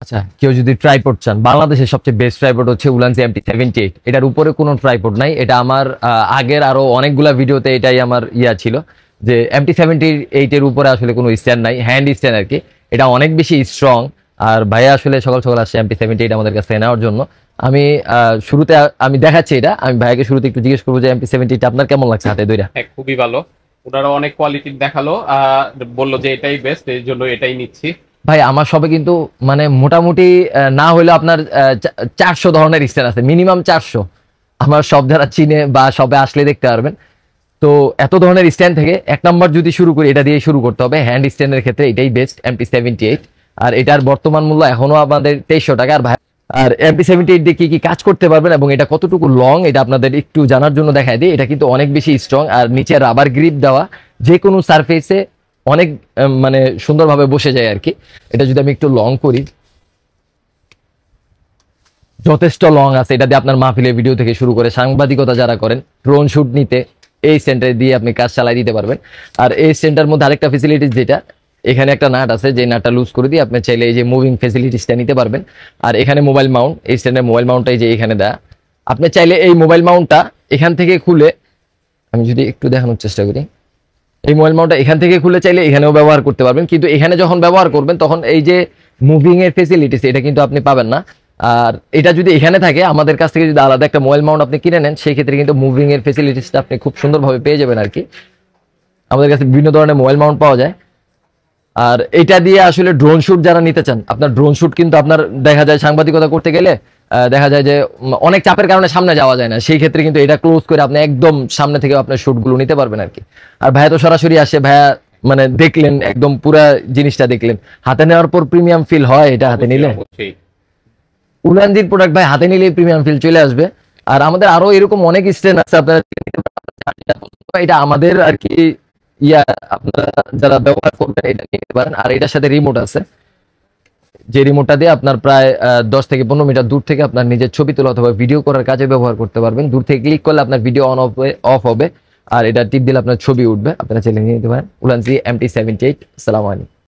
আচ্ছা, কেউ যদি ট্রাইপড চান, বাংলাদেশের সবচেয়ে বেস্ট ট্রাইপড হচ্ছে উলানজি MT78। এটার উপরে কোনো ট্রাইপড নাই। এটা আমার আগের আরো অনেকগুলা ভিডিওতে এটাই আমার ছিল যে MT78 এর উপরে আসলে কোনো স্ট্যান্ড নাই, হ্যান্ড স্ট্যান্ড আর কি। এটা অনেক বেশি স্ট্রং। আর ভাইয়া আসলে সকাল সকাল আসছে MT78 আমাদের কাছে নেওয়ার জন্য। আমি শুরুতে আমি দেখাচ্ছি এটা, আমি ভাইয়াকে শুরুতে একটু জিজ্ঞেস করবো যে MT78 আপনার কেমন লাগছে হাতে ধরে? হ্যাঁ, খুবই ভালো। ওনারা অনেক কোয়ালিটির দেখালো, বললো যে এটাই বেস্ট, এই জন্য এটাই নিচ্ছি। ভাই আমার সবে কিন্তু মানে মোটামুটি না হলেও আপনার 400 ধরনের স্ট্যান্ড আছে, মিনিমাম 400। আমার সব যারা চিনে বা সবে আসলে দেখতে পারবেন। তো এত ধরনের স্ট্যান্ড থেকে এক নাম্বার যদি শুরু করি, এটা দিয়ে শুরু করতে হবে। হ্যান্ড স্ট্যান্ডের ক্ষেত্রে এটাই বেস্ট, MT78। আর এটার বর্তমান মূল্য এখনো আমাদের 2300 টাকা। আর ভাই, আর MT78 দিয়ে কি কি কাজ করতে পারবেন এবং এটা কতটুকু লং এটা আপনাদের একটু জানার জন্য দেখাই দিই। এটা কিন্তু অনেক বেশি স্ট্রং, আর নিচে রাবার গ্রিপ দেওয়া, যে কোনো সারফেসে অনেক মানে সুন্দরভাবে বসে যায় আর কি। এটা যদি আমি একটু লং করি, যথেষ্ট লং আছে। এটা দিয়ে আপনার মাহফিলের ভিডিও থেকে শুরু করে সাংবাদিকতা যারা করেন, ড্রোন শুট নিতে এই সেন্টার দিয়ে আপনি কাজ চালাই দিতে পারবেন। আর এই সেন্টার মধ্যে আরেকটা ফেসিলিটিস, যেটা এখানে একটা নাট আছে, যে নাটটা লুজ করে দিয়ে আপনি চাইলে এই যে মুভিং ফেসিলিটিসটা নিতে পারবেন। আর এখানে মোবাইল মাউন্ট, এই স্ট্যান্ডের মোবাইল মাউন্টটাই যে এখানে দেয়া, আপনি চাইলে এই মোবাইল মাউন্টটা এখান থেকে খুলে, আমি যদি একটু দেখানোর চেষ্টা করি, এই মোবাইল মাউন্টটা এখান থেকে খুলে চাইলে এখানেও ব্যবহার করতে পারবেন। কিন্তু এখানে যখন ব্যবহার করবেন তখন এই যে মুভিং এর ফেসিলিটিস এটা কিন্তু আপনি পাবেন না। আর এটা যদি এখানে থাকে, আমাদের কাছ থেকে যদি আলাদা একটা মোবাইল মাউন্ট আপনি কিনে নেন, সেই ক্ষেত্রে কিন্তু মুভিং এর ফেসিলিটিসটা আপনি খুব সুন্দরভাবে পেয়ে যাবেন আর কি। আমাদের কাছে বিভিন্ন ধরনের মোবাইল মাউন্ট পাওয়া যায়। আর এটা দিয়ে আসলে ড্রোন শুট যারা নিতে চান, আপনার ড্রোন শুট কিন্তু আপনার দেখা যায় সাংবাদিকতা করতে গেলে দেখা যায় যে অনেক চাপের কারণে সামনে যাওয়া যায় না, সেই ক্ষেত্রে কিন্তু এটা ক্লোজ করে আপনি একদম সামনে থেকে আপনার শুটগুলো নিতে পারবেন আর কি। আর ভাইয়া তো সরাসরি আসে, ভাইয়া মানে দেখলেন, একদম পুরা জিনিসটা দেখলেন, হাতে নেওয়ার পর প্রিমিয়াম ফিল হয় এটা হাতে নিলে। উলানজির প্রোডাক্ট ভাই হাতে নিলে প্রিমিয়াম ফিল চলে আসবে। আর আমাদের আরো এরকম অনেক স্ট্যান্ড আছে আপনারা, এটা আমাদের আর কি আপনারা যারা ব্যবহার করবেন এটা নিতে পারেন। আর এটার সাথে রিমোট আছে, যে রিমোটটা দিয়ে আপনার প্রায় 10 থেকে 15 মিটার দূর থেকে আপনার নিজের ছবি তোলা অথবা ভিডিও করার কাজে ব্যবহার করতে পারবেন। দূর থেকে ক্লিক করলে আপনার ভিডিও অন অফ হবে, আর এটা টিপ দিলে আপনার ছবি উঠবে। আপনারা চাইলে নিয়ে নিতে পারেন উলানজি MT78। আসসালামু আলাইকুম।